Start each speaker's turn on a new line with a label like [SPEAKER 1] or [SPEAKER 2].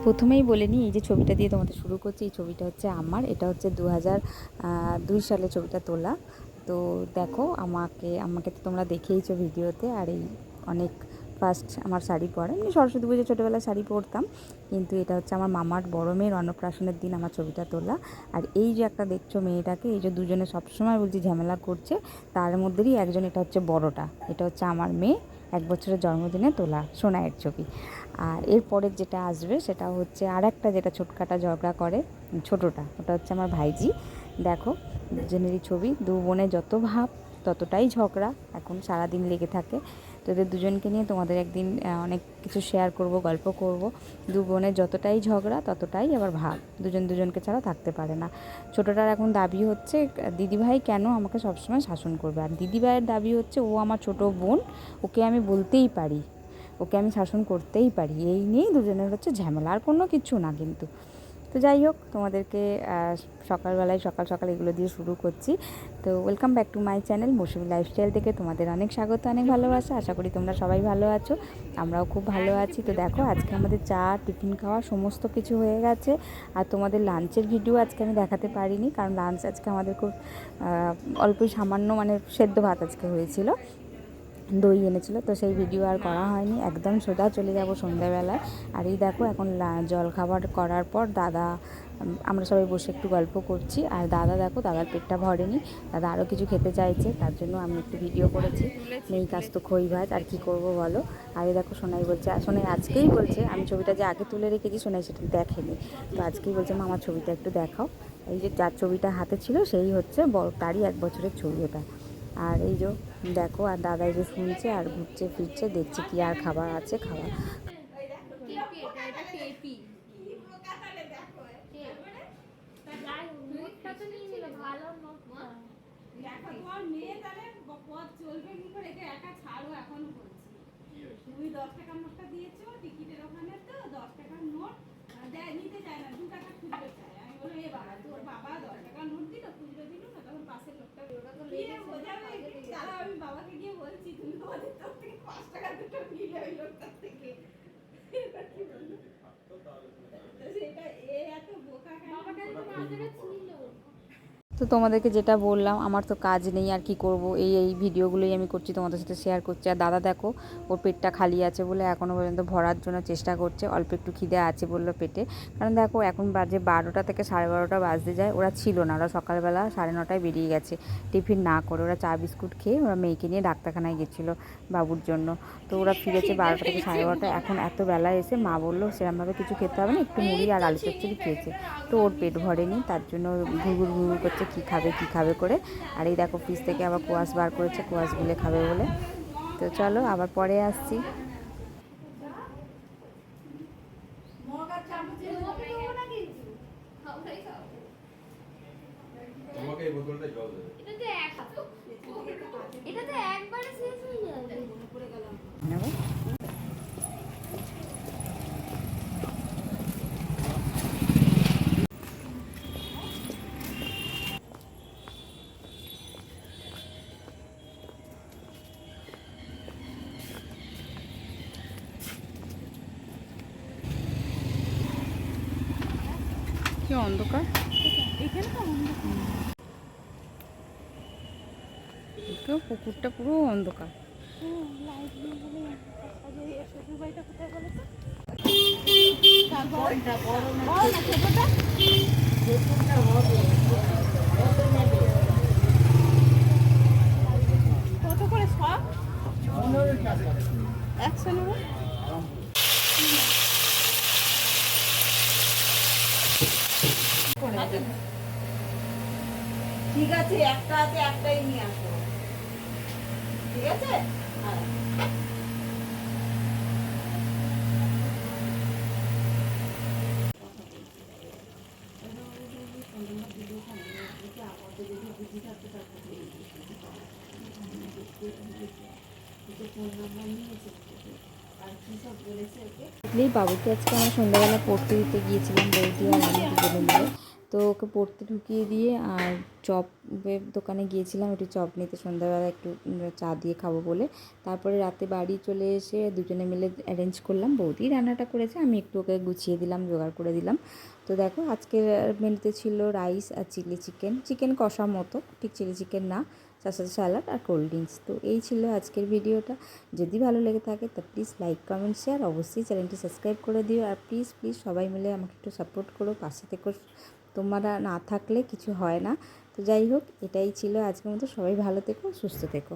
[SPEAKER 1] প্রথমেই বলে নিই, এই যে ছবিটা দিয়ে তোমাদের শুরু করছি, এই ছবিটা হচ্ছে আমার। এটা হচ্ছে 2002 সালে ছবিটা তোলা। তো দেখো, আমাকে তো তোমরা দেখেইছো ভিডিওতে। আর এই অনেক ফার্স্ট আমার শাড়ি পরা, আমি সরস্বতী পুজো ছোটোবেলায় শাড়ি পরতাম, কিন্তু এটা হচ্ছে আমার মামার বড় মেয়ের অন্নপ্রাশনের দিন আমার ছবিটা তোলা। আর এই যে একটা দেখছো মেয়েটাকে, এই যে দুজনে সবসময় বলছি ঝামেলা করছে, তার মধ্যেই একজন, এটা হচ্ছে বড়টা, এটা হচ্ছে আমার মেয়ে, 1 বছরের জন্মদিনে তোলা সোনাইয়ের ছবি। আর এরপরের যেটা আসবে সেটা হচ্ছে আর একটা, যেটা ছোটকাটা ঝগড়া করে, ছোটোটা, ওটা হচ্ছে আমার ভাইজি। দেখো, দুজনেরই ছবি, দু বোনে যত ভাব ততটাই ঝগড়া, এখন সারাদিন লেগে থাকে। তো এদের দুজনকে নিয়ে তোমাদের একদিন অনেক কিছু শেয়ার করব, গল্প করব। দু বোনের যতটাই ঝগড়া ততটাই আবার ভাব, দুজন দুজনকে ছাড়া থাকতে পারে না। ছোটোটার এখন দাবি হচ্ছে দিদিভাই কেন আমাকে সবসময় শাসন করবে, আর দিদিভাইয়ের দাবি হচ্ছে ও আমার ছোটো বোন, ওকে আমি বলতেই পারি, ওকে আমি শাসন করতেই পারি। এই নিয়েই দুজনের হচ্ছে ঝামেলা, আর কোনো কিছু না কিন্তু। তো যাই হোক, তোমাদেরকে সকালবেলায় সকাল সকাল এগুলো দিয়ে শুরু করছি। তো welcome back to my channel Mousumi lifestyle থেকে তোমাদের অনেক স্বাগত, অনেক ভালোবাসা। আশা করি তোমরা সবাই ভালো আছো, আমরাও খুব ভালো আছি। তো দেখো, আজকে আমাদের চা, টিফিন খাওয়া সমস্ত কিছু হয়ে গেছে। আর তোমাদের লাঞ্চের ভিডিও আজকে আমি দেখাতে পারিনি, কারণ লাঞ্চ আজকে আমাদের খুব অল্পই সামান্য, মানে সেদ্ধ ভাত আজকে হয়েছিল, দই এনেছিল, তো সেই ভিডিও আর করা হয়নি। একদম সোজা চলে যাব সন্ধ্যাবেলায়। আর এই দেখো, এখন জলখাবার করার পর দাদা, আমরা সবাই বসে একটু গল্প করছি। আর দাদা, দেখো, দাদার পেটটা ভরেনি, দাদা আরও কিছু খেতে চাইছে, তার জন্য আমি একটু ভিডিও করেছি। নেই কাজ তো খই ভাত, আর কি করব বলো। আর এই দেখো, সোনাই বলছে, সোনাই আজকেই বলছে, আমি ছবিটা যে আগে তুলে রেখেছি সোনাই সেটা দেখেনি, তো আজকেই বলছে মা আমার ছবিটা একটু দেখাও। এই যে যার ছবিটা হাতে ছিল সেই হচ্ছে তারই 1 বছরের ছবি ওটা। আর এই যে দেখো, আর দাদা এই যে শুনছে আর ঘুরছে ফিরছে, দেখছে কি আর খাবার আছে খাওয়া।
[SPEAKER 2] তুমি 10 টাকার নোটটা দিয়েছো টিকিটের ওখানে, তো 10 টাকার নোট নিতে চায় না, 2 টাকা খুচরো চায়। আমি বলি এ বাবা, তোর বাবা 10 টাকার নোট দিল, খুচরো দিল না, তখন পাশের লোকটা বোঝাবে। তারা আমি বাবাকে গিয়ে বলছি, তুমি তোমাদের তোর থেকে 5 টাকা দুটো নিলে ওই লোকটার থেকে। কি বললো সেটা, এত বোকা কেন? বাবাটা ছিল।
[SPEAKER 1] তো তোমাদেরকে যেটা বললাম, আমার তো কাজ নেই, আর কি করব, এই ভিডিওগুলোই আমি করছি, তোমাদের সাথে শেয়ার করছি। আর দাদা দেখো, ওর পেটটা খালি আছে বলে এখনও পর্যন্ত ভরার জন্য চেষ্টা করছে, অল্প একটু খিদে আছে বললো পেটে। কারণ দেখো, এখন বাজে 12টা থেকে 12:30 বাজতে যায়, ওরা ছিল না, ওরা সকালবেলা 9:30টায় বেরিয়ে গেছে টিফিন না করে। ওরা চা বিস্কুট খেয়ে ওরা মেয়েকে নিয়ে ডাক্তারখানায় গেছিলো বাবুর জন্য। তো ওরা ফিরেছে 12টা থেকে 12:30, এখন এত বেলা এসে মা বললো সেরকমভাবে কিছু খেতে হবে না, একটু মুড়ি আর আলু চচ্চড়ি খেয়েছে। তো ওর পেট ভরেনি, তার জন্য ঘুরঘুর ঘুরঘুর করছে কী খাবে করে। আর এই দেখো, ফ্রিজ থেকে আবার কোয়াশ বার করেছে, কোয়াশ গুলে খাবে বলে। তো চলো, আবার পরে আসছি।
[SPEAKER 3] এটাতে একবারে শেষ হয়ে যাবে।
[SPEAKER 1] কি অন্ধকার, তো পুকুরটা পুরো অন্ধকার।
[SPEAKER 2] কত করে সব? 100 নেব। ঠিক আছে, একটা আছে, একটাই নিয়ে আসো। ঠিক আছে।
[SPEAKER 1] বুঝলেই বাবুকে আজকে আমরা সন্ধ্যাবেলা পড়তে দিতে গিয়েছিলাম বৌদি আর আমি দুজনে মিলে। তো ওকে পড়তে ঢুকিয়ে দিয়ে আর চপের দোকানে গিয়েছিলাম একটু চপ নিতে, সন্ধ্যাবেলা একটু চা দিয়ে খাবো বলে। তারপরে রাতে বাড়ি চলে এসে দুজনে মিলে অ্যারেঞ্জ করলাম, বৌদি রান্নাটা করেছে, আমি একটু ওকে গুছিয়ে দিলাম, জোগাড় করে দিলাম। তো দেখো আজকের মেনুতে ছিল রাইস আর চিকেন কষা মতো, ঠিক চিলি চিকেন না, তার সাথে স্যালাড আর কোল্ড ড্রিঙ্কস। তো এই ছিল আজকের ভিডিওটা। যদি ভালো লেগে থাকে তা প্লিজ লাইক কমেন্ট শেয়ার, অবশ্যই চ্যানেলটি সাবস্ক্রাইব করে দিও। আর প্লিজ সবাই মিলে আমাকে একটু সাপোর্ট করো, পাশে থেকো, তোমরা না থাকলে কিছু হয় না। তো যাই হোক, এটাই ছিল আজকের মতো। সবাই ভালো থেকো, সুস্থ থেকো।